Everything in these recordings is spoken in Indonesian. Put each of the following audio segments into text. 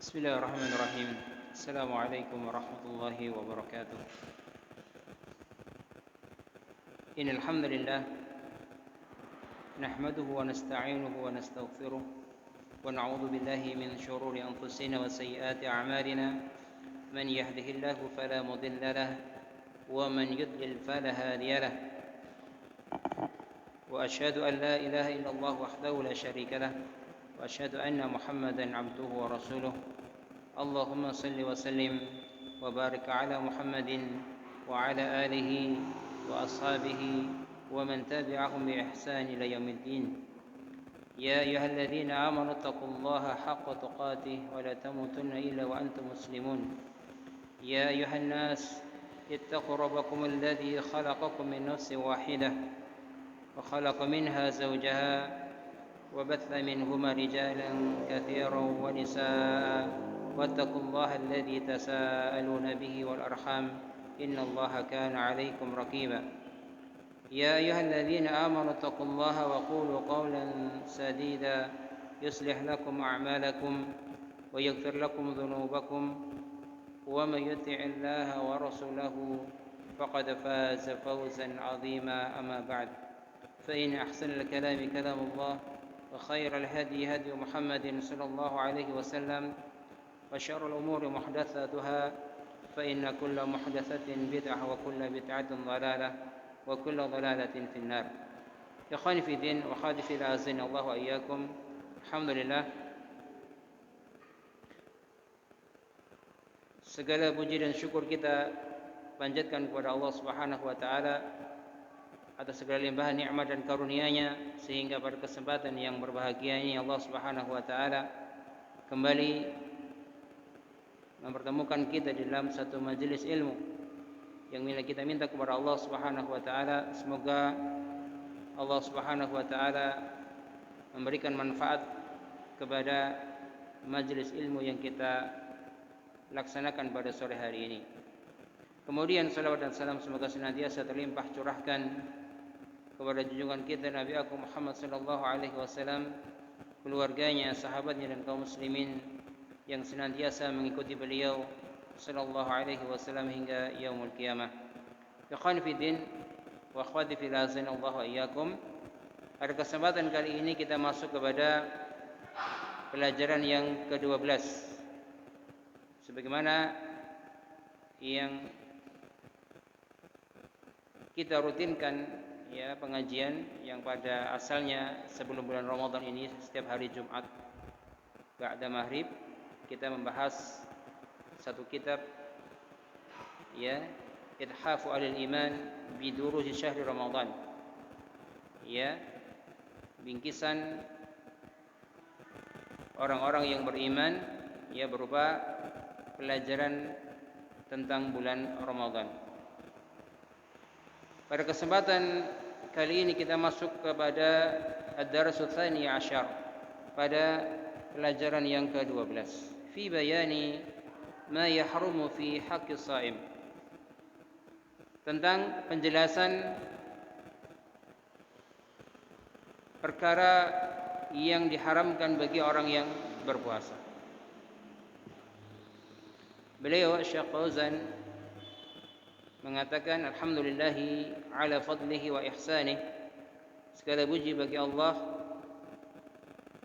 بسم الله الرحمن الرحيم. السلام عليكم ورحمة الله وبركاته. إن الحمد لله نحمده ونستعينه ونستغفره ونعوذ بالله من شرور أنفسنا وسيئات أعمالنا. من يهده الله فلا مضل له ومن يضلل فلا هادي له. وأشهد أن لا إله إلا الله وحده لا شريك له وأشهد أن محمدا عبده ورسوله. اللهم صل وسلم وبارك على محمد وعلى آله وأصحابه ومن تبعهم بإحسان إلى يوم الدين. يا أيها الذين آمنوا اتقوا الله حق تقاته ولا تموتن إلا وأنتم مسلمون. يا أيها الناس اتقوا ربكم الذي خلقكم من نفس واحدة وخلق منها زوجها وبث منهما رجالا كثيرا ونساء واتقوا الله الذي تساءلون به والأرحام إن الله كان عليكم رقيبا. يا أيها الذين آمنوا اتقوا الله وقولوا قولا سديدا يصلح لكم أعمالكم ويغفر لكم ذنوبكم ومن يطع الله ورسوله فقد فاز فوزا عظيما. أما بعد فإن أحسن الكلام كلام الله وخير الهدي هدي محمد صلى الله عليه وسلم وشر الأمور محدثاتها فإن كل محدثة بدعة وكل بدعة ضلالة وكل ضلالة في النار. إخواني في الدين وأخواتي في الله أعزني الله وإياكم. Alhamdulillah, segala puji dan syukur kita panjatkan kepada Allah Subhanahu wa taala atas segala limpahan nikmat dan karunia-Nya, sehingga pada kesempatan yang berbahagia ini Allah Subhanahu wa taala kembali mempertemukan kita di dalam satu majelis ilmu yang bila kita minta kepada Allah Subhanahu wa taala semoga Allah Subhanahu wa taala memberikan manfaat kepada majelis ilmu yang kita laksanakan pada sore hari ini. Kemudian salawat dan salam semoga senantiasa terlimpah curahkan kepada junjungan kita Nabi Agung Muhammad sallallahu alaihi wasallam, keluarganya, sahabatnya dan kaum muslimin yang senantiasa mengikuti beliau sallallahu alaihi wasallam hingga yaumul qiyamah. Ikhwan fi din wa akhwati fi Allah wa iyyakum. Pada kesempatan kali ini kita masuk kepada pelajaran yang ke-12. Sebagaimana yang kita rutinkan ya, pengajian yang pada asalnya sebelum bulan Ramadan ini setiap hari Jumat ba'da maghrib kita membahas satu kitab ya, Ithafu Alil Iman bi Durusi Syahri Ramadan. Ya, bingkisan orang-orang yang beriman ya, berupa pelajaran tentang bulan Ramadan. Pada kesempatan kali ini kita masuk kepada Ad-Darsu Tsani Asyar, pada pelajaran yang ke-12, fi bayani ma yahrumu fi haqqi shaim, tentang penjelasan perkara yang diharamkan bagi orang yang berpuasa. Beliau Syekh Fauzan mengatakan, alhamdulillahi ala fadlihi wa ihsanih, segala puji bagi Allah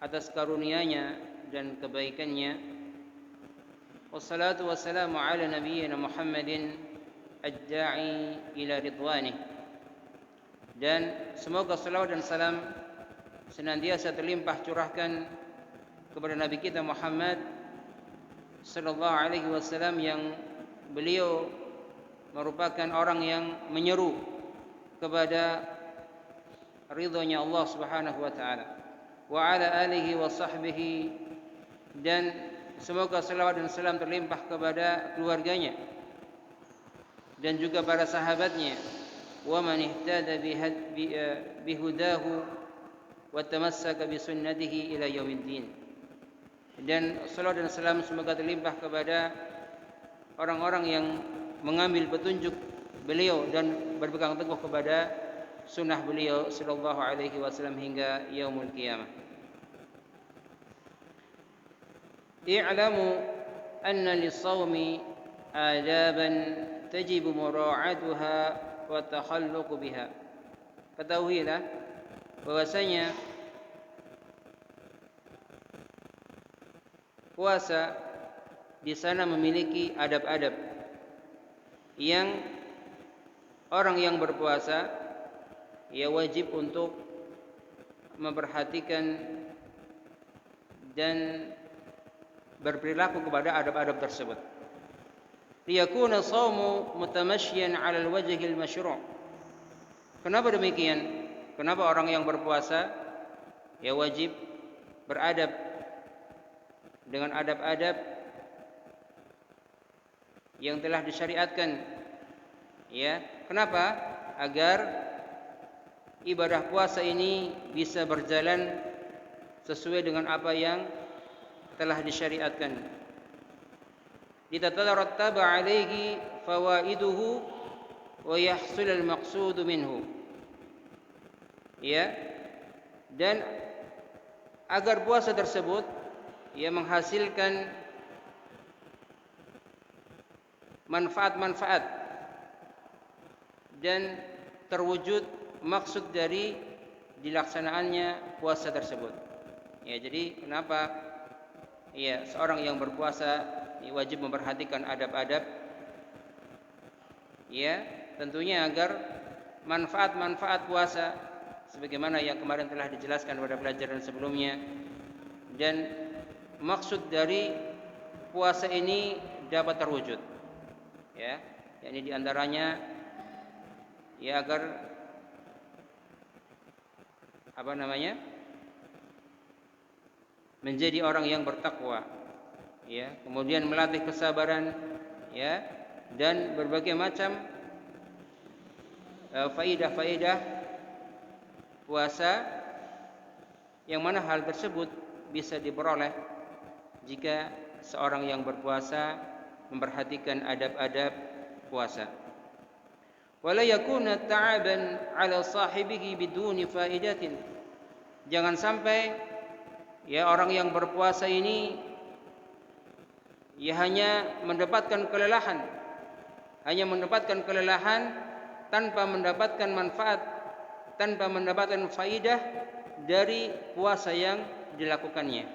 atas karunia-Nya dan kebaikannya. Wassalatu wassalamu ala nabiyyina Muhammadin ad-da'i ila ridwanih, dan semoga salawat dan salam senantiasa terlimpah curahkan kepada Nabi kita Muhammad sallallahu alaihi wasallam, yang beliau merupakan orang yang menyeru kepada ridhonya Allah Subhanahu wa taala, wa ala alihi wa sahbihi, dan semoga salawat dan salam terlimpah kepada keluarganya dan juga para sahabatnya, wa man ihtada bihudahu wa tamassaka bi sunnatihi ila yaumiddin, dan salawat dan salam semoga terlimpah kepada orang-orang yang mengambil petunjuk beliau dan berpegang teguh kepada sunnah beliau sallallahu alaihi wasallam hingga yaumul qiyamah. i'lamu anna lis-shaumi adaban tajibu mura'atuha wa takhalluqu biha. Ketahuilah bahwasanya puasa di sana memiliki adab-adab yang orang yang berpuasa ia wajib untuk memperhatikan dan berperilaku kepada adab-adab tersebut. Liyakuna shaumu mutamashyan 'ala al-wajhi al-masyru'. Kenapa demikian? Kenapa orang yang berpuasa ia wajib beradab dengan adab-adab yang telah disyariatkan? Ya, kenapa? Agar ibadah puasa ini bisa berjalan sesuai dengan apa yang telah disyariatkan. Litatarattaba 'alaihi fawaiduhu wa yahsul al-maqsud minhu. Ya, dan agar puasa tersebut ia menghasilkan manfaat-manfaat dan terwujud maksud dari dilaksanaannya puasa tersebut. Ya, jadi kenapa ya seorang yang berpuasa wajib memperhatikan adab-adab? Ya, tentunya agar manfaat-manfaat puasa sebagaimana yang kemarin telah dijelaskan pada pelajaran sebelumnya, dan maksud dari puasa ini dapat terwujud. Ya, yakni di antaranya ya agar menjadi orang yang bertakwa, ya, kemudian melatih kesabaran, ya, dan berbagai macam faidah-faidah puasa yang mana hal tersebut bisa diperoleh jika seorang yang berpuasa memperhatikan adab-adab puasa. Wala yakuna ta'aban 'ala sahibihi biduni faidatin. Jangan sampai ya orang yang berpuasa ini ya hanya mendapatkan kelelahan, tanpa mendapatkan manfaat, tanpa mendapatkan faidah dari puasa yang dilakukannya.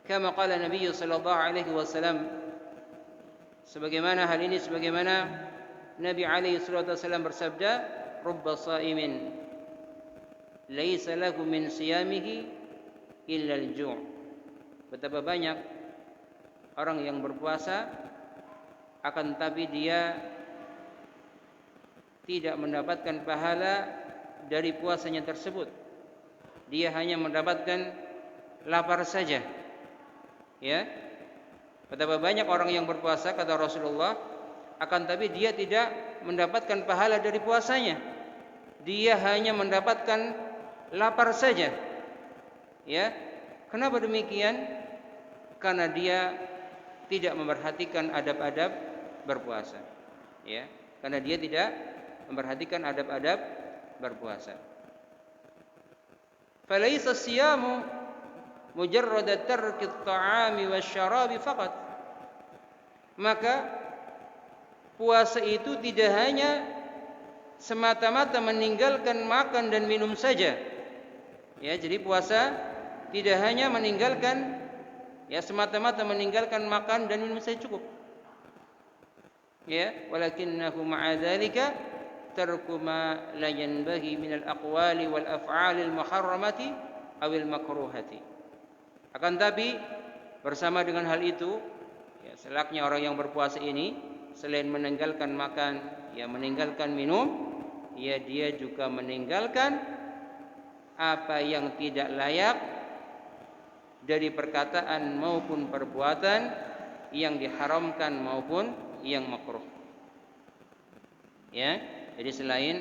Kama qala Nabi sallallahu alaihi wasallam, sebagaimana Nabi alaihi salatu wasallam bersabda, rubba shaimin laisa lahu min siyamihi illa al-ju'. Betapa banyak orang yang berpuasa akan tapi dia tidak mendapatkan pahala dari puasanya tersebut. Dia hanya mendapatkan lapar saja. Ya. Betapa banyak orang yang berpuasa, kata Rasulullah, akan tapi dia tidak mendapatkan pahala dari puasanya. Dia hanya mendapatkan lapar saja. Ya. Kenapa demikian? Karena dia tidak memperhatikan adab-adab berpuasa. Ya. Karena dia tidak memperhatikan adab-adab berpuasa. Falaisa siyamu mujarrad tarki at-ta'ami wasyarabi faqat. Maka puasa itu tidak hanya semata-mata meninggalkan makan dan minum saja. Ya, jadi puasa tidak hanya meninggalkan ya semata-mata meninggalkan makan dan minum saja cukup. Ya, walakinnahu ma'a dzalika tarku ma la yanbaghi min al-aqwali wal af'ali al-muharramati aw al-makruhati. Akan tapi bersama dengan hal itu, ya, selaknya orang yang berpuasa ini selain meninggalkan makan, ya meninggalkan minum, ya dia juga meninggalkan apa yang tidak layak dari perkataan maupun perbuatan yang diharamkan maupun yang makruh. Ya, jadi selain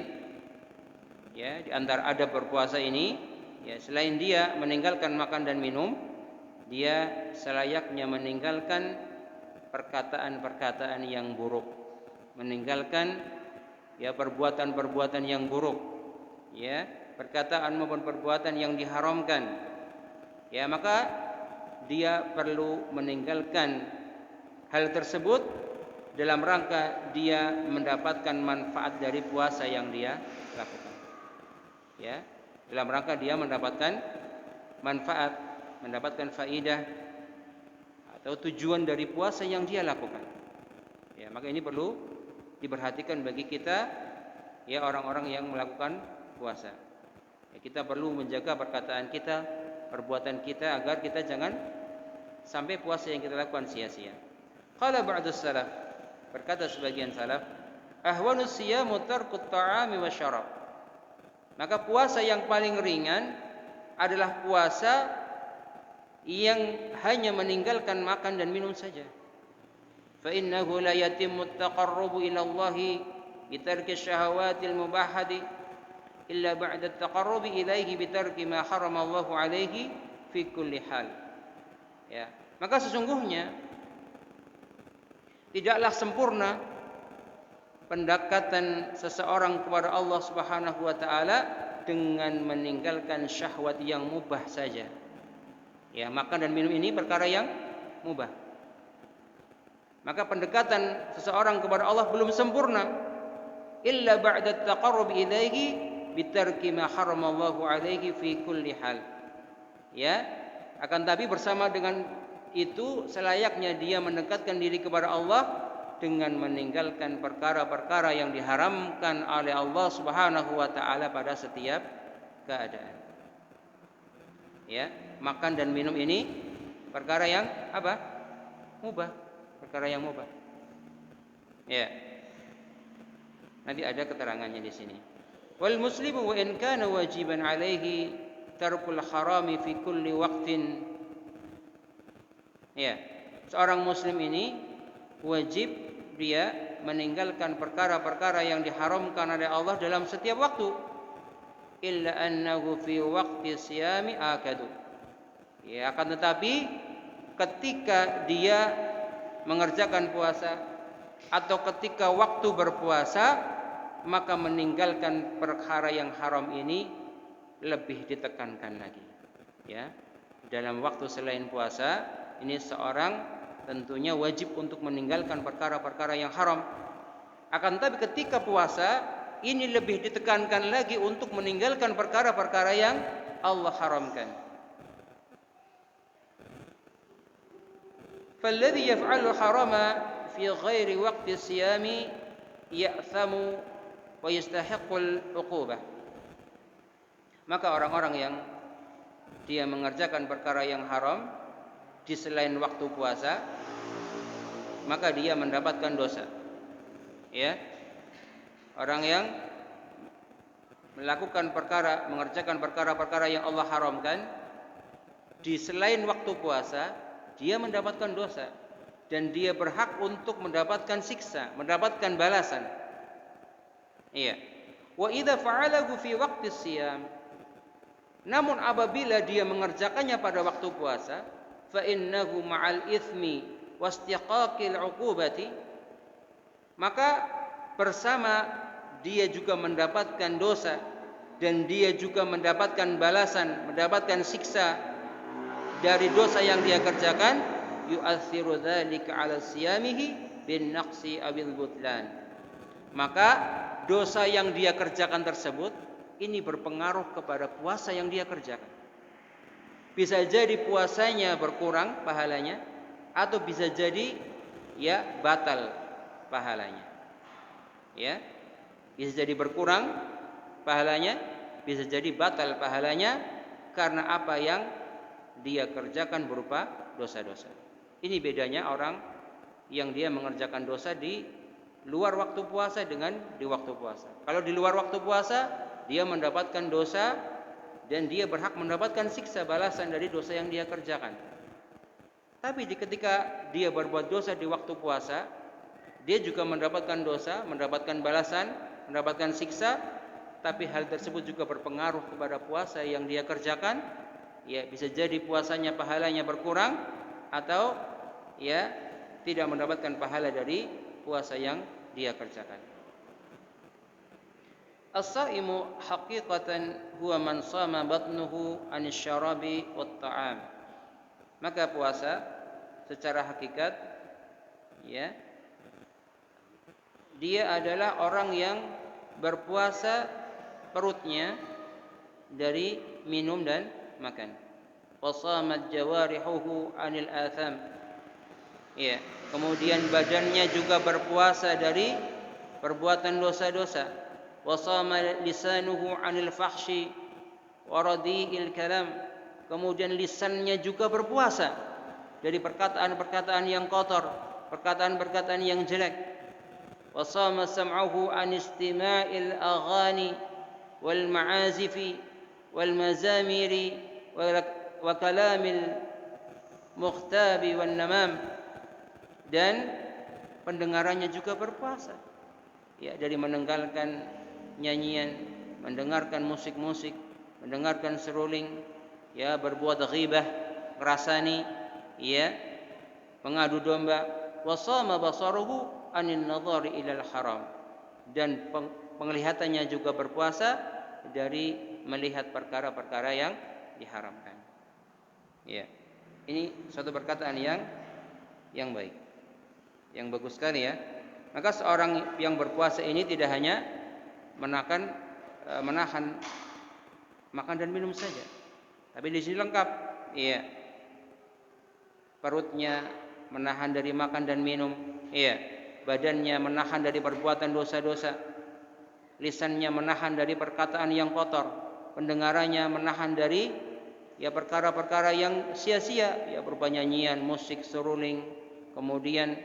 ya di antara adab berpuasa ini, ya selain dia meninggalkan makan dan minum, dia selayaknya meninggalkan perkataan-perkataan yang buruk, meninggalkan ya perbuatan-perbuatan yang buruk, ya perkataan maupun perbuatan yang diharamkan. Ya, maka dia perlu meninggalkan hal tersebut dalam rangka dia mendapatkan manfaat dari puasa yang dia lakukan. Ya, dalam rangka dia mendapatkan manfaat, mendapatkan faidah atau tujuan dari puasa yang dia lakukan. Ya, maka ini perlu diperhatikan bagi kita, ya, orang-orang yang melakukan puasa. Ya, kita perlu menjaga perkataan kita, perbuatan kita agar kita jangan sampai puasa yang kita lakukan sia-sia. Qala ba'dus salaf, berkata sebagian salaf, ahwanus siyamu tarkut ta'ami wasyarab. Maka puasa yang paling ringan adalah puasa yang hanya meninggalkan makan dan minum saja. Fa innahu la yatimmu at-taqarrubu ila Allah bi tarki asy-syahawatil mubahati illa ba'da at-taqarrubi ilaihi bi tarki ma harama Allah alaihi fi kulli hal. Ya, maka sesungguhnya tidaklah sempurna pendekatan seseorang kepada Allah Subhanahu wa taala dengan meninggalkan syahwat yang mubah saja. Ya, makan dan minum ini perkara yang mubah. Maka pendekatan seseorang kepada Allah belum sempurna illa ba'da taqarrub ilaihi bitarki ma haramallahu alaihi fi kulli hal. Ya, akan tapi bersama dengan itu selayaknya dia mendekatkan diri kepada Allah dengan meninggalkan perkara-perkara yang diharamkan oleh Allah Subhanahu wa taala pada setiap keadaan. Ya, makan dan minum ini perkara yang apa? Mubah, perkara yang mubah. Ya. Nanti ada keterangannya di sini. Wal muslimu wa in kana wajiban alaihi tarkul harami fi kulli waqtin. Ya, seorang muslim ini wajib dia meninggalkan perkara-perkara yang diharamkan oleh Allah dalam setiap waktu. Illa annahu fi waqti siyami akadu. Ya, akan tetapi ketika dia mengerjakan puasa atau ketika waktu berpuasa, maka meninggalkan perkara yang haram ini lebih ditekankan lagi. Ya, dalam waktu selain puasa ini seorang tentunya wajib untuk meninggalkan perkara-perkara yang haram. Akan tetapi ketika puasa ini lebih ditekankan lagi untuk meninggalkan perkara-perkara yang Allah haramkan. Falladhi yaf'alu harama fi ghairi waqti siyami ya'thamu wa yastahiqqul 'uqubah. Maka orang-orang yang dia mengerjakan perkara yang haram di selain waktu puasa, maka dia mendapatkan dosa. Ya, orang yang melakukan perkara, mengerjakan perkara-perkara yang Allah haramkan di selain waktu puasa, dia mendapatkan dosa dan dia berhak untuk mendapatkan siksa, mendapatkan balasan. Iya. Wa idza fa'alahu fi waqti siyam. Namun apabila dia mengerjakannya pada waktu puasa, fa innahu ma'al itsmi wastiqaqil 'uqubati, maka bersama dia juga mendapatkan dosa dan dia juga mendapatkan balasan, mendapatkan siksa dari dosa yang dia kerjakan, yu'athiru dzalika 'ala siyamihi bin naqsi abil butlan. Maka dosa yang dia kerjakan tersebut ini berpengaruh kepada puasa yang dia kerjakan. Bisa jadi puasanya berkurang pahalanya, atau bisa jadi ya batal pahalanya. Ya, bisa jadi berkurang pahalanya, bisa jadi batal pahalanya karena apa yang dia kerjakan berupa dosa-dosa. Ini bedanya orang yang dia mengerjakan dosa di luar waktu puasa dengan di waktu puasa. Kalau di luar waktu puasa dia mendapatkan dosa dan dia berhak mendapatkan siksa balasan dari dosa yang dia kerjakan. Tapi ketika dia berbuat dosa di waktu puasa, dia juga mendapatkan dosa, mendapatkan balasan, mendapatkan siksa, tapi hal tersebut juga berpengaruh kepada puasa yang dia kerjakan. Ya, bisa jadi puasanya pahalanya berkurang atau ya tidak mendapatkan pahala dari puasa yang dia kerjakan. As-saimu haqiqatan huwa man sama batnuhu 'anil syarabi wat ta'am. Maka puasa secara hakikat, ya, dia adalah orang yang berpuasa perutnya dari minum dan makan. Wasamat jawarihuhu 'anil atham. Ya, kemudian badannya juga berpuasa dari perbuatan dosa-dosa. Wasama lisanuhu 'anil fahsyi wa radi'il kalam. Kemudian lisannya juga berpuasa dari perkataan-perkataan yang kotor, perkataan-perkataan yang jelek. Wasama sam'uhu 'an istima'il aghani wal ma'azifi wal mazamiri wa kalamil mukhtabi wan namam. Dan pendengarannya juga berpuasa, ya, dari mendengarkan nyanyian, mendengarkan musik-musik, mendengarkan seruling, ya, berbuat ghibah, ngerasani, ya, mengadu domba. Wasama basaruhu anin nadhari ilal haram. Dan penglihatannya juga berpuasa dari melihat perkara-perkara yang diharamkan. Ya. Ini suatu perkataan yang baik, yang bagus sekali, ya. Maka seorang yang berpuasa ini tidak hanya menahan makan dan minum saja, tapi di sini lengkap, iya. Perutnya menahan dari makan dan minum, iya. Badannya menahan dari perbuatan dosa-dosa, lisannya menahan dari perkataan yang kotor, pendengarannya menahan dari, ya, perkara-perkara yang sia-sia, ya, berupa nyanyian, musik, seruling, kemudian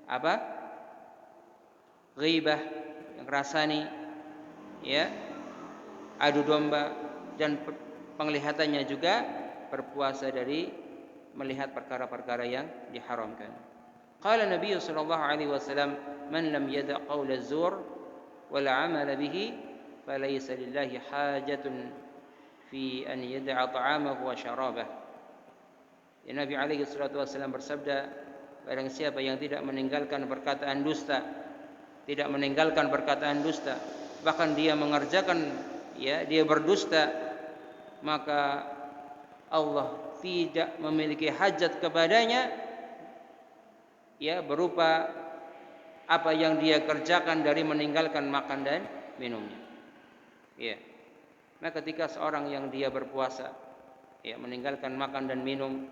apa? Ghibah, yang rasani, ya, adu domba, dan penglihatannya juga berpuasa dari melihat perkara-perkara yang diharamkan. Qala Nabi sallallahu alaihi wasallam, "Man lam yada' qaula az-zur wal 'amala bihi, falaysa lillahi hajatun fi an yada'a ta'amahu wa syarabah." Ya, Nabi alaihi salatu wasallam bersabda, barang siapa yang tidak meninggalkan perkataan dusta, tidak meninggalkan perkataan dusta, bahkan dia mengerjakan, ya, dia berdusta, maka Allah tidak memiliki hajat kepadanya, ya, berupa apa yang dia kerjakan dari meninggalkan makan dan minumnya. Ya. Nah, ketika seorang yang dia berpuasa, ya, meninggalkan makan dan minum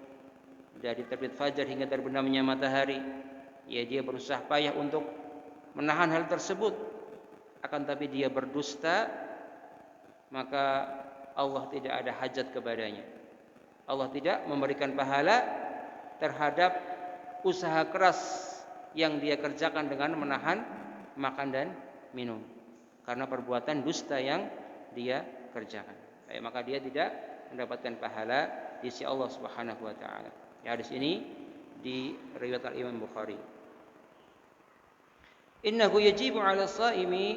dari terbit fajar hingga terbenamnya matahari, ya, dia berusaha payah untuk menahan hal tersebut, akan tapi dia berdusta, maka Allah tidak ada hajat kepadanya. Allah tidak memberikan pahala terhadap usaha keras yang dia kerjakan dengan menahan makan dan minum, karena perbuatan dusta yang dia kerjakan. Maka dia tidak mendapatkan pahala di sisi Allah Subhanahu wa taala. Ya, hadis ini diriwayatkan Imam Bukhari. Innahu yajibu 'ala as-shaimi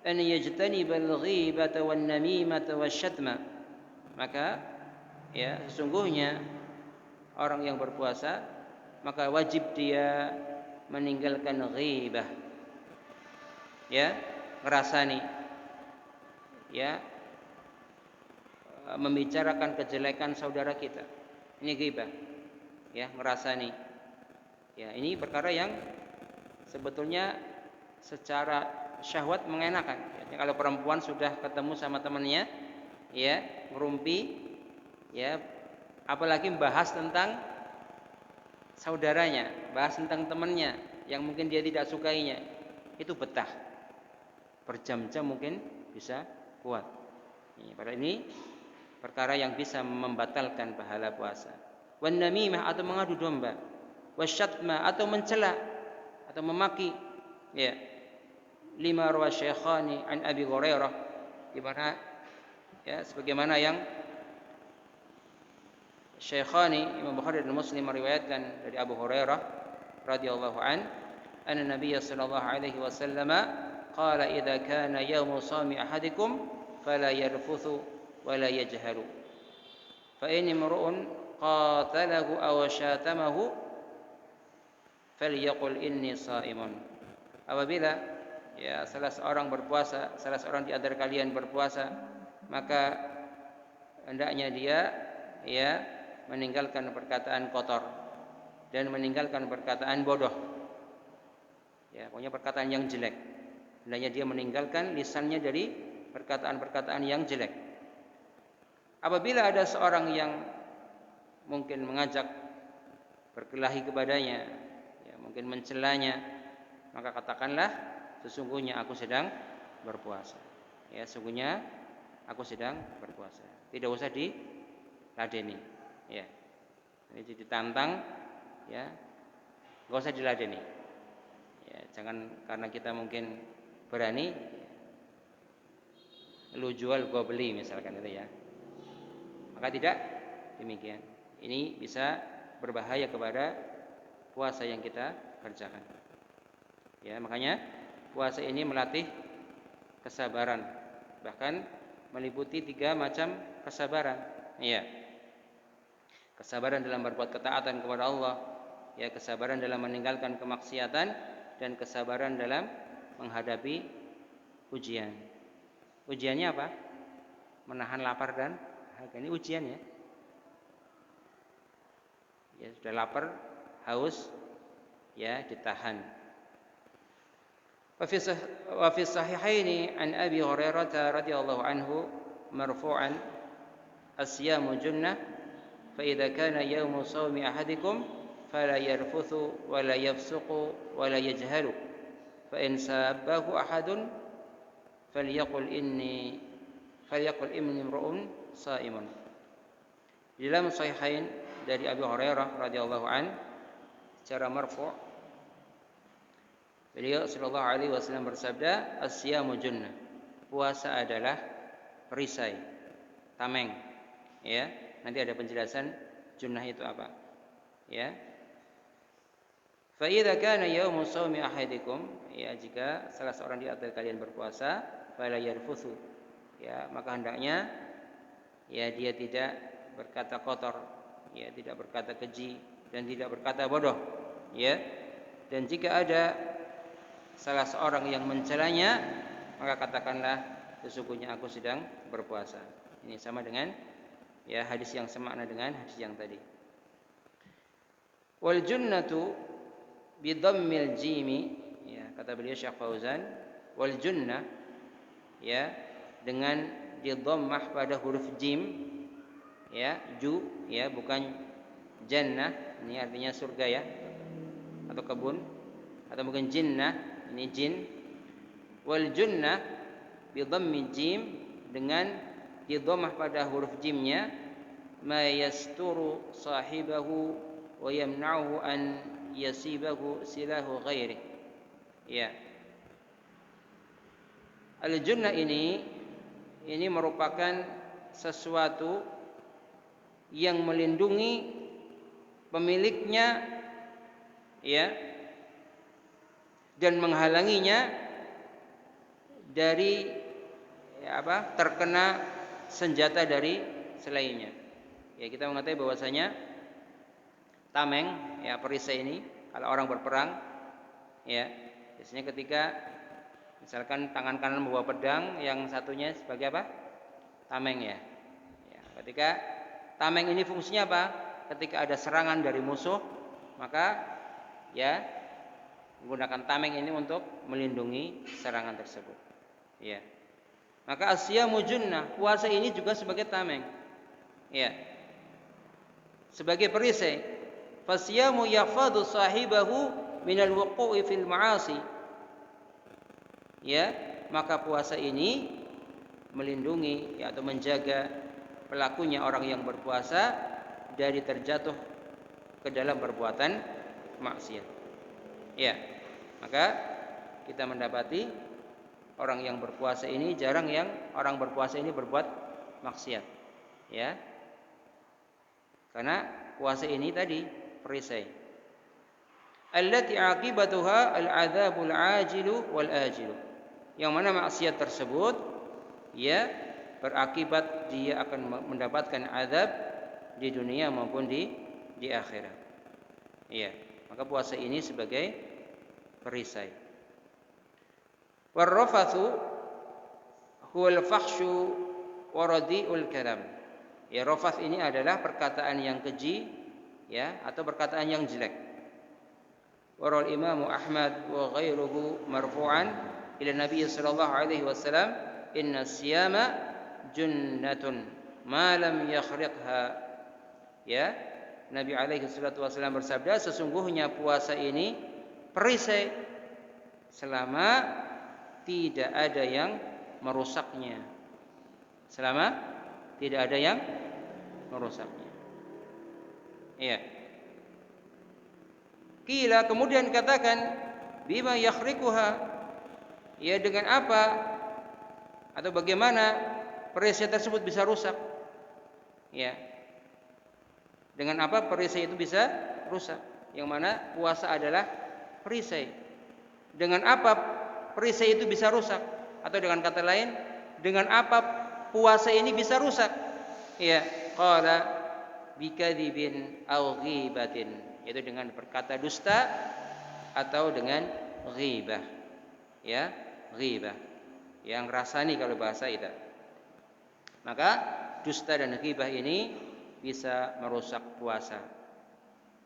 an yajtaniba al-ghibata wan-namimata wasyatma. Maka, ya, sesungguhnya orang yang berpuasa, maka wajib dia meninggalkan ghibah, ya, ngerasani, ya, membicarakan kejelekan saudara kita. Ini ghibah, ya, ngerasani. Ya, ini perkara yang sebetulnya secara syahwat mengenakan. Ya, kalau perempuan sudah ketemu sama temannya, ya, ngerumpi, ya, apalagi bahas tentang saudaranya, bahas tentang temannya yang mungkin dia tidak sukainya, itu betah berjam-jam, mungkin bisa kuat. Pada ini perkara yang bisa membatalkan pahala puasa. Wan namimah, atau mengadu domba. Wasyatma, atau mencela atau memaki. Ya. Lima rawa Syekhani an Abi Hurairah, di mana, ya, sebagaimana yang Syekhani Imam Bukhari dan Muslim meriwayatkan dari Abu Hurairah radhiyallahu an, anna Nabiy sallallahu alaihi wasallam qala idza kana yaumu shami ahadikum fala yarfuthu wa la yajharu fa in imru'un qatalahu aw syatamahu falyaqul inni shaimun. Apabila, ya, salah seorang berpuasa, salah seorang di antara kalian berpuasa, maka hendaknya dia, ya, meninggalkan perkataan kotor dan meninggalkan perkataan bodoh. Ya, pokoknya perkataan yang jelek. Hendaknya dia meninggalkan lisannya dari perkataan-perkataan yang jelek. Apabila ada seorang yang mungkin mengajak berkelahi kepadanya, ya, mungkin mencelanya, maka katakanlah sesungguhnya aku sedang berpuasa. Ya, sesungguhnya aku sedang berpuasa. Tidak usah diladeni. Ya. Jadi ditantang, ya, enggak usah diladeni. Ya, jangan karena kita mungkin berani, lu jual gua beli misalkan itu ya. Maka tidak demikian. Ini bisa berbahaya kepada puasa yang kita kerjakan. Ya, makanya puasa ini melatih kesabaran, bahkan meliputi 3 macam kesabaran. Ya. Kesabaran dalam berbuat ketaatan kepada Allah, ya, kesabaran dalam meninggalkan kemaksiatan, dan kesabaran dalam menghadapi ujian. Ujiannya apa? Menahan lapar dan haus. Ini ujian ya. Ya, sudah lapar, haus, ya, ditahan. Wa fi sahihaini an Abi Hurairah radhiyallahu anhu marfu'an as-siyamu junnah fa idza kana yawmu shaumi ahadikum fala yarfuthu wa la yafsuqu wa la yajhalu fa in sabbahu ahadun falyaqul inni imru'un sha'imun. Di dalam sahihain dari Abi Hurairah radhiyallahu an secara marfu', beliau sallallahu alaihi wasallam bersabda, as-siyamu junnah, puasa adalah perisai, tameng. Ya, nanti ada penjelasan junnah itu apa. Ya. Fa idza kana yaumu shaumi ahadikum, ya, jika salah seorang di antara kalian berpuasa, fala yarfuthu, ya, maka hendaknya, ya, dia tidak berkata kotor, ya, tidak berkata keji, dan tidak berkata bodoh, ya. Dan jika ada salah seorang yang mencelanya, maka katakanlah sesungguhnya aku sedang berpuasa. Ini sama dengan, ya, hadis yang semakna dengan hadis yang tadi. Wal junnatu bi dhammil jimi, ya, kata beliau Syekh Fauzan, wal junnah, ya, dengan didhammah pada huruf jim, ya, ju, ya, bukan jannah, ini artinya surga, ya, atau kebun, atau mungkin jinnah, ini jin. Wal junnah bi dhammil jim, dengan didhammah pada huruf jimnya, ma yasturu sahibahu wa yamna'uhu an yasibahu silahu ghairi. Ya. Al-junnah ini merupakan sesuatu yang melindungi pemiliknya, ya, dan menghalanginya dari, ya, terkena senjata dari selainnya. Ya, kita mengetahui bahwasanya tameng, ya, perisai ini kalau orang berperang, ya, biasanya ketika misalkan tangan kanan membawa pedang, yang satunya sebagai apa? Tameng, ya. Ya, ketika tameng ini fungsinya apa? Ketika ada serangan dari musuh, maka, ya, menggunakan tameng ini untuk melindungi serangan tersebut. Ya. Maka as-siyamu junnah, puasa ini juga sebagai tameng. Ya. Sebagai perisai. Fasiyamu yahfadhu sahibahu minal wuqu'i fil ma'asi. Ya, maka puasa ini melindungi, ya, atau menjaga pelakunya, orang yang berpuasa, dari terjatuh ke dalam perbuatan maksiat. Ya. Maka kita mendapati orang yang berpuasa ini jarang yang orang berpuasa ini berbuat maksiat. Ya. Karena puasa ini tadi perisai. Allati aqibatuha al-'adzabul 'ajilu wal ajilu. Yang mana maksiat tersebut, ya, berakibat dia akan mendapatkan azab di dunia maupun di akhirat. Iya, maka puasa ini sebagai perisai. Warrafathu huwal fahsyu wa radi'ul kalam. Ya, rafath ini adalah perkataan yang keji, ya, atau perkataan yang jelek. Waral Imam Ahmad wa ghairuhu marfu'an ila Nabi sallallahu alaihi wasallam, inna siyama junnatun ma lam yakhriqha. Ya, Nabi alaihi salatu wasallam bersabda, sesungguhnya puasa ini perisai selama tidak ada yang merusaknya. Selama tidak ada yang merusaknya. Iya. Qila, kemudian katakan, bima yakhrikuha, ya dengan apa atau bagaimana perisai tersebut bisa rusak? Ya. Dengan apa perisai itu bisa rusak? Yang mana puasa adalah perisai. Dengan apa perisai itu bisa rusak? Atau dengan kata lain, dengan apa puasa ini bisa rusak? Ya, qala bikadzibin aw ghibatin, yaitu dengan berkata dusta atau dengan ghibah. Ya, ghibah. Yang rasani kalau bahasa itu. Maka dusta dan ghibah ini bisa merusak puasa.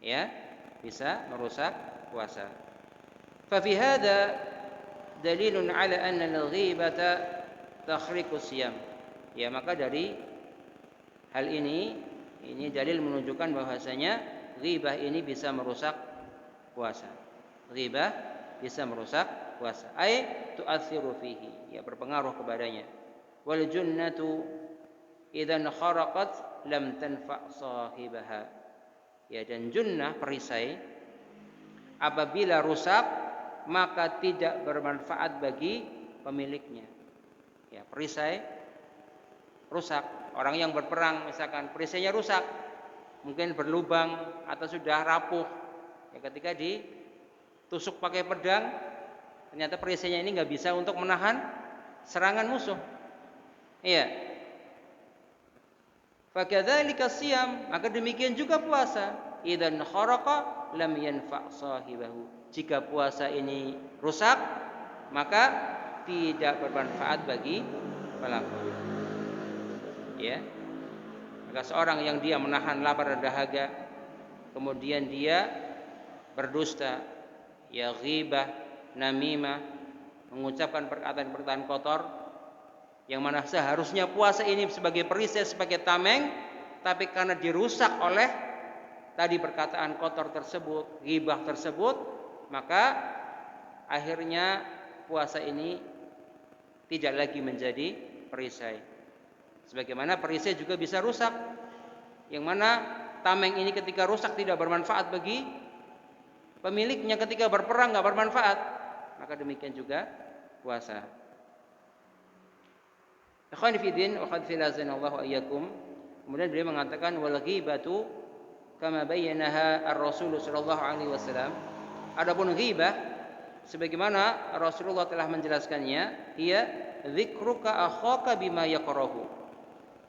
Ya, bisa merusak puasa. Fa fi hadza dalilun ala anna al-ghibata takhriqus siyam. Ya, maka dari hal ini dalil menunjukkan bahwasanya ghibah ini bisa merusak puasa. Ghibah bisa merusak puasa. Ai tu'athiru fihi, ya berpengaruh kepadanya. Wal junnatu idzan kharaqat lam tanfa' sahibaha. Ya, dan junnah perisai apabila rusak maka tidak bermanfaat bagi pemiliknya. Ya, perisai rusak, orang yang berperang misalkan perisainya rusak, mungkin berlubang atau sudah rapuh. Ya, ketika ditusuk pakai pedang, ternyata perisainya ini nggak bisa untuk menahan serangan musuh. Iya. Fakadzalika siyam, maka demikian juga puasa. Idzan kharaqa lam yanfa' sahibahu. Jika puasa ini rusak, maka tidak bermanfaat bagi pelaku. Ya. Maka seorang yang dia menahan lapar dan dahaga, kemudian dia berdusta, ya ghibah, namimah, mengucapkan perkataan-perkataan kotor, yang mana seharusnya puasa ini sebagai perisai, sebagai tameng, tapi karena dirusak oleh tadi perkataan kotor tersebut, ghibah tersebut, maka akhirnya puasa ini tidak lagi menjadi perisai. Sebagaimana perisai juga bisa rusak, yang mana tameng ini ketika rusak tidak bermanfaat bagi pemiliknya, ketika berperang nggak bermanfaat, maka demikian juga puasa. Ikhwan fillah wa qad filazanallahu iyyakum. Kemudian beliau mengatakan wal ghibatu kama bayyanaha ar-Rasul sallallahu alaihi wasallam. Adapun ghibah sebagaimana Rasulullah telah menjelaskannya, ia dzikruka akhaka bima yakrahu.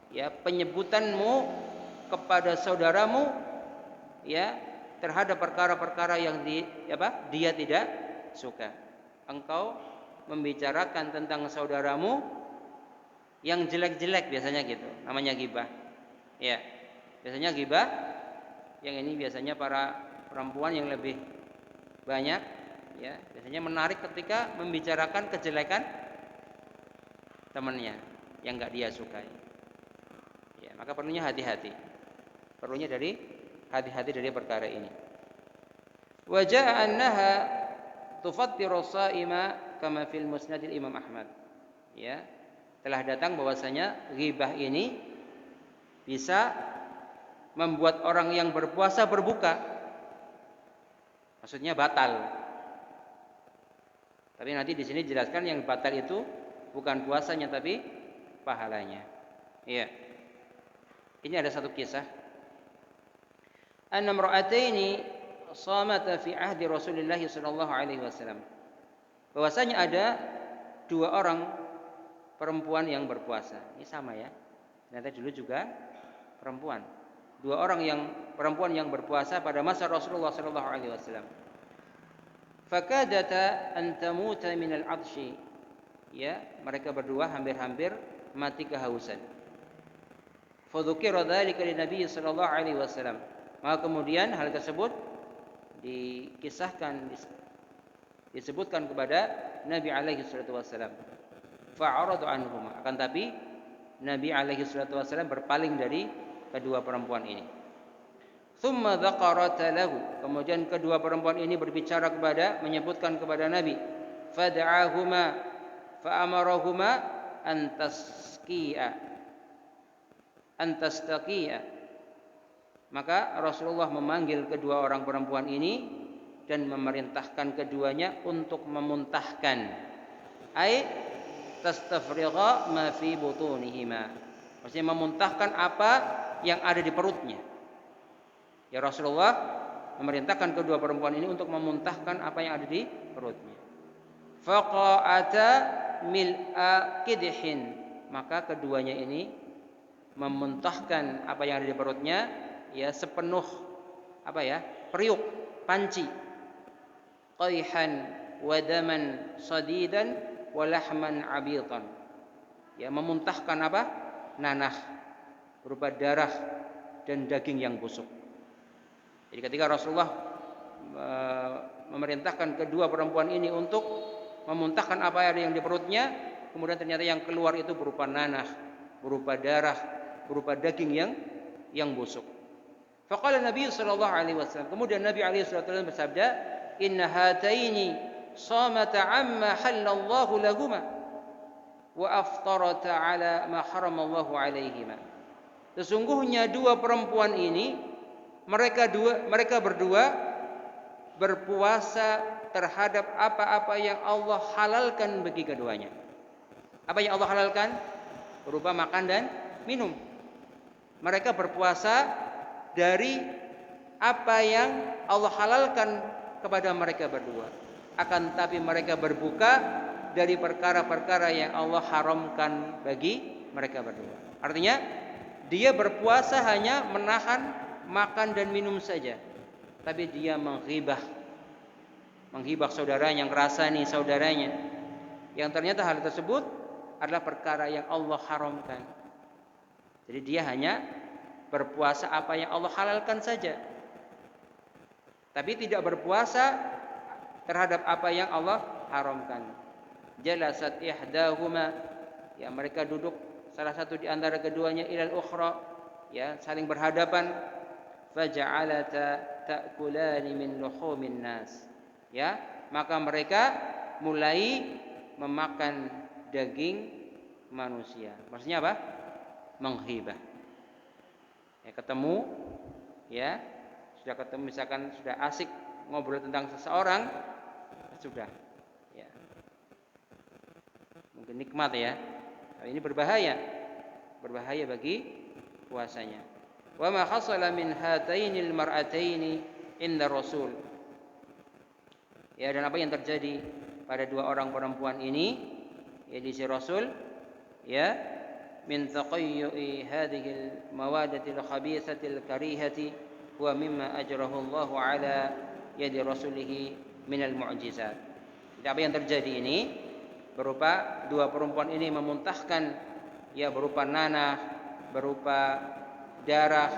Ya, penyebutanmu kepada saudaramu ya terhadap perkara-perkara yang dia tidak suka. Engkau membicarakan tentang saudaramu yang jelek-jelek, biasanya gitu, namanya ghibah. Ya, biasanya ghibah yang ini biasanya para perempuan yang lebih banyak, ya, biasanya menarik ketika membicarakan kejelekan temannya yang enggak dia sukai. Ya, maka perlunya hati-hati. Perlunya dari hati-hati dari perkara ini. Wa jaa annaha tufattiru shaima kama fil musnad Imam Ahmad. Ya, telah datang bahwasanya ghibah ini bisa membuat orang yang berpuasa berbuka. Maksudnya batal. Tapi nanti di sini dijelaskan yang batal itu bukan puasanya tapi pahalanya. Iya. Ini ada satu kisah. Anna imra'ataini shamata fi ahdi Rasulillah sallallahu alaihi wasallam. Bahwasanya ada dua orang perempuan yang berpuasa. Ini sama ya. Ternyata dulu juga perempuan. Dua orang perempuan yang berpuasa pada masa Rasulullah sallallahu alaihi wasallam. Fakadata an tamuta min al-'atsyi. Ya, mereka berdua hampir-hampir mati kehausan. Fadzukira dzalika Nabi sallallahu alaihi wasallam. Maka kemudian hal tersebut dikisahkan, disebutkan kepada Nabi alaihi salatu wasallam. Fa'aradu anhuma, akan tapi Nabi alaihi salatu wasallam berpaling dari kedua perempuan ini. Tsumma dzaqarata lahu, kemudian kedua perempuan ini berbicara menyebutkan kepada Nabi. Fad'ahuma fa'amarahuma antastaqiya. Maka Rasulullah memanggil kedua orang perempuan ini dan memerintahkan keduanya untuk memuntahkan, ai tastafrigha ma fi butunihima, maksudnya memuntahkan apa yang ada di perutnya. Ya, Rasulullah memerintahkan kedua perempuan ini untuk memuntahkan apa yang ada di perutnya. Faqa'ata mil'a qidhin, maka keduanya ini memuntahkan apa yang ada di perutnya, ya, sepenuh periuk panci, qayhan wa daman sadidan wa lahman abitan, ya, memuntahkan nanah berupa darah dan daging yang busuk. Jadi ketika Rasulullah memerintahkan kedua perempuan ini untuk memuntahkan apa yang di perutnya, kemudian ternyata yang keluar itu berupa nanah, berupa darah, berupa daging yang busuk. Faqala Nabi sallallahu alaihi wasallam, kemudian Nabi alaihi wasallam bersabda, "Inna hataini samata amma halallahu lahuma wa aftarata ala ma haramallahu alaihima." Sesungguhnya dua perempuan ini, mereka berdua berpuasa terhadap apa-apa yang Allah halalkan bagi keduanya. Apa yang Allah halalkan? Berupa makan dan minum. Mereka berpuasa dari apa yang Allah halalkan kepada mereka berdua. Akan tapi mereka berbuka dari perkara-perkara yang Allah haramkan bagi mereka berdua. Artinya dia berpuasa hanya menahan makan dan minum saja, tapi dia menghibah saudaranya, ngerasani saudaranya, yang ternyata hal tersebut adalah perkara yang Allah haramkan. Jadi dia hanya berpuasa apa yang Allah halalkan saja, tapi tidak berpuasa terhadap apa yang Allah haramkan. Jalasat ihdahuma, ya, mereka duduk salah satu di antara keduanya ilal ukhra, ya, saling berhadapan. Faja'alata ta'kulani min luhumin nas, ya, maka mereka mulai memakan daging manusia. Maksudnya apa? Menghibah. Ya, ketemu, ya, sudah ketemu, misalkan sudah asik ngobrol tentang seseorang, sudah, ya, mungkin nikmat, ya. Ini berbahaya bagi puasanya. Wa ma hasala min hatainil mar'ataini inda Rasul. Ya, dan apa yang terjadi pada dua orang perempuan ini, ya, di sisi Rasul, ya, min taqayyu'i hadhil mawadatil khabisatil karihati wa mimma ajrahu Allah ala yadi rasulih minal mu'jizat. Jadi apa yang terjadi ini berupa dua perempuan ini memuntahkan, ya, berupa nanah, berupa darah,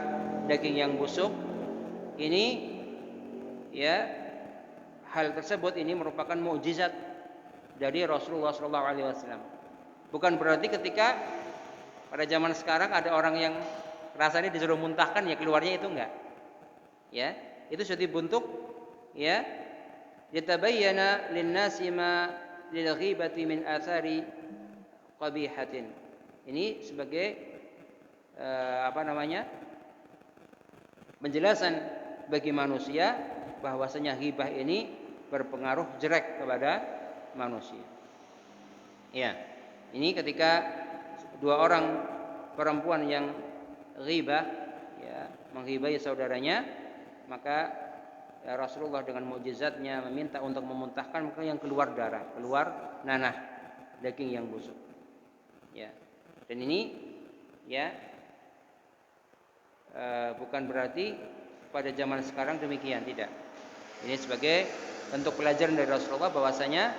daging yang busuk. Ini, ya, hal tersebut ini merupakan mukjizat dari Rasulullah SAW. Bukan berarti ketika pada zaman sekarang ada orang yang rasanya disuruh muntahkan, ya, keluarnya itu enggak. Ya, itu sudah dibentuk, ya, yatabayyana lin-nasi ma lil ghibati min athari qabihatin. Ini sebagai penjelasan bagi manusia bahwasanya ghibah ini berpengaruh jelek kepada manusia. Ya, ini ketika dua orang perempuan yang ghibah, ya, menghibahi saudaranya, maka, ya, Rasulullah dengan mukjizatnya meminta untuk memuntahkan, maka yang keluar darah, keluar nanah, daging yang busuk. Ya, dan ini, ya, bukan berarti pada zaman sekarang demikian, tidak. Ini sebagai bentuk pelajaran dari Rasulullah bahwasanya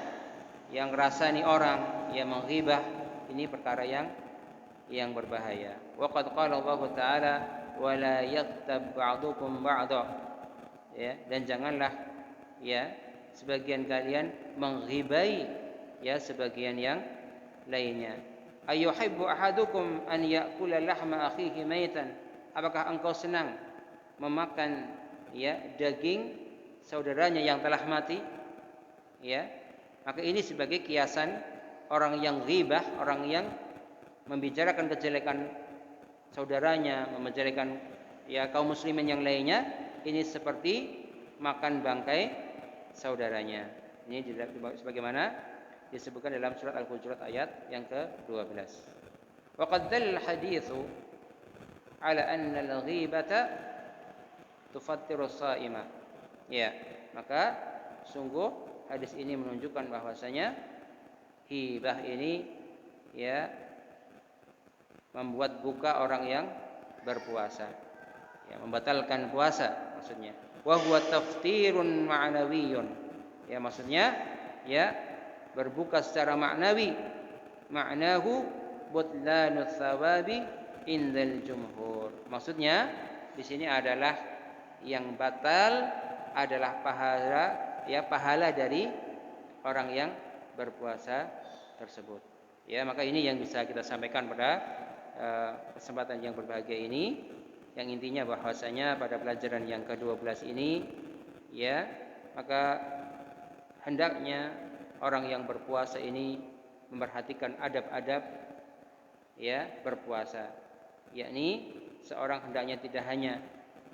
yang rasani orang, yang menghibah, ini perkara yang yang berbahaya. Wa qad qala Allah Ta'ala wa la yaghtab ba'dukum ba'dha. Ya, dan janganlah ya sebagian kalian menghibai ya sebagian yang lainnya. Ayuhibbu ahadukum an ya'kula lahma akhihi maitan. Apakah engkau senang memakan ya daging saudaranya yang telah mati? Ya. Maka ini sebagai kiasan orang yang ghibah, orang yang membicarakan kejelekan saudaranya, membicarakan ya kaum muslimin yang lainnya, ini seperti makan bangkai saudaranya. Ini sebagaimana disebutkan dalam surat Al-Hujurat ayat yang ke-12. Wa qad dalla al-haditsu ala anna al-ghibata tufattiru as-sha'ima. Ya, maka sungguh hadis ini menunjukkan bahwasanya hibah ini ya membuat buka orang yang berpuasa. Ya, membatalkan puasa maksudnya. Wa huwa taftirun ma'nawiyyun. Ya, maksudnya ya berbuka secara maknawi. Ma'nahu butlanu tsawabi indal jumhur. Maksudnya di sini adalah yang batal adalah pahala dari orang yang berpuasa tersebut. Ya, maka ini yang bisa kita sampaikan pada kesempatan yang berbahagia ini, yang intinya bahwasanya pada pelajaran yang ke-12 ini ya, maka hendaknya orang yang berpuasa ini memperhatikan adab-adab ya berpuasa, yakni seorang hendaknya tidak hanya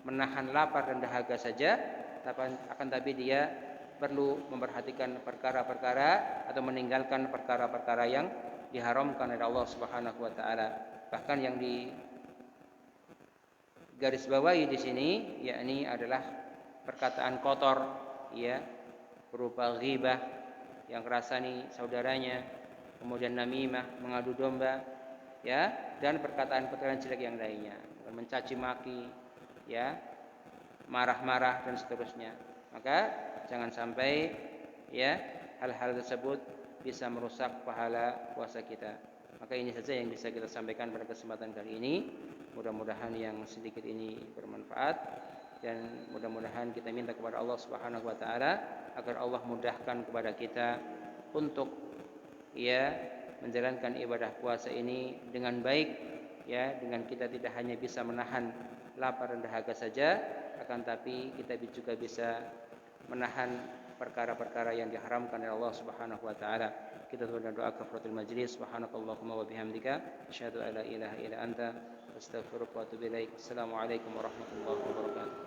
menahan lapar dan dahaga saja, tapi dia perlu memperhatikan perkara-perkara atau meninggalkan perkara-perkara yang diharamkan oleh Allah Subhanahu wa taala. Bahkan yang di garis bawahi di sini yakni adalah perkataan kotor ya, berupa ghibah yang kerasani saudaranya, kemudian namimah, mengadu domba ya, dan perkataan-perkataan jelek yang lainnya, mencaci maki ya, marah-marah dan seterusnya. Maka jangan sampai ya hal-hal tersebut bisa merusak pahala puasa kita. Maka ini saja yang bisa kita sampaikan pada kesempatan kali ini. Mudah-mudahan yang sedikit ini bermanfaat, dan mudah-mudahan kita minta kepada Allah Subhanahu wa taala agar Allah mudahkan kepada kita untuk ya menjalankan ibadah puasa ini dengan baik ya, dengan kita tidak hanya bisa menahan lapar dan dahaga saja, akan tapi kita juga bisa menahan perkara-perkara yang diharamkan oleh Allah Subhanahu wa taala. Kita berdoa kafaratul majlis. Subhanakallahumma wa bihamdika asyhadu an la ilaha illa anta astaghfiruka wa atubu ilaik. Assalamualaikum warahmatullahi wabarakatuh.